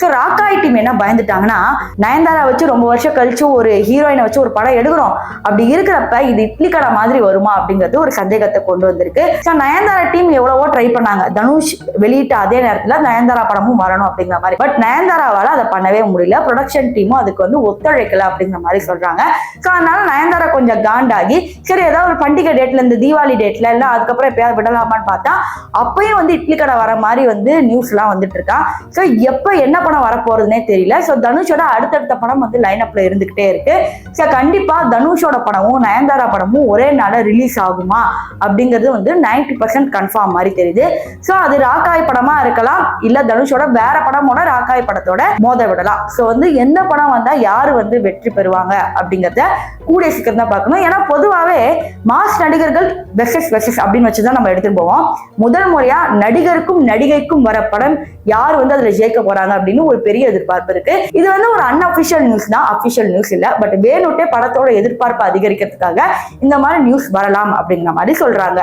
So ராக்காய் team என்ன பயந்துட்டாங்கன்னா, நயன்தாரா வச்சு ரொம்ப வருஷம் கழிச்சு ஒரு ஹீரோயினை வச்சு ஒரு படம் எடுக்கிறோம், அப்படி இருக்கிறப்ப இது இட்லி கடை மாதிரி வருமா அப்படிங்கிறது ஒரு சந்தேகத்தை கொண்டு வந்திருக்கு. ஸோ நயன்தாரா டீம் எவ்வளவோ ட்ரை பண்ணாங்க, தனுஷ் வெளியிட்ட அதே நேரத்துல நயன்தாரா படமும் வரணும் அப்படிங்கிற மாதிரி. பட் நயன்தாராவால அதை பண்ணவே முடியல, ப்ரொடக்ஷன் டீமும் அதுக்கு வந்து ஒத்துழைக்கல அப்படிங்கிற மாதிரி சொல்றாங்க. ஸோ அதனால நயன்தாரா கொஞ்சம் காண்டாகி, சரி ஏதாவது ஒரு பண்டிகை டேட்ல, இந்த தீபாவளி டேட்ல இல்ல அதுக்கப்புறம் எப்பயாவது விடலாமான்னு பார்த்தா அப்பயும் வந்து இட்லி கடை வர மாதிரி வந்து நியூஸ் எல்லாம் வந்துட்டு இருக்கா. ஸோ எப்ப என்ன படம் வரப்போறதுன்னே தெரியல. ஸோ தனுஷோட அடுத்தடுத்த படம் வந்து லைன் அப்ல இருந்துகிட்டே இருக்கு. ஸோ கண்டிப்பா தனுஷோட படமும் நயன்தாரா படமும் ஒரே நாள ரிலீஸ் ஆகுமா அப்படிங்கிறது வந்து 90% கன்ஃபார்ம் மாதிரி தெரியுது. ஸோ அது ராக்காய் படமா இருக்கலாம், இல்ல தனுஷோட வேற படமோட ராக்காய் படத்தோட மோத விடலாம். ஸோ வந்து எந்த படம் வந்தா யாரு வந்து வெற்றி பெறுவாங்க அப்படிங்கிறத கூடிய சீக்கிரம் தான் பார்க்கணும். ஏன்னா பொதுவாகவே மாஸ் நடிகர்கள் வெர்சஸ் அப்படின்னு வச்சுதான் நம்ம எடுத்துட்டு போவோம். முதல் முறையா நடிகருக்கும் நடிகைக்கும் வர படம் யார் வந்து அதுல ஜெயிக்க போறாங்க அப்படின்னு ஒரு பெரிய எதிர்பார்ப்பு இருக்கு. இது வந்து ஒரு அன்அபிஷியல் நியூஸ் தான், அபிஷியல் நியூஸ் இல்ல. பட் வேணுட்டே படத்தோட எதிர்பார்ப்பு அதிகரிக்கிறதுக்காக இந்த மாதிரி நியூஸ் வரலாம் அப்படிங்கிற மாதிரி சொல்றாங்க.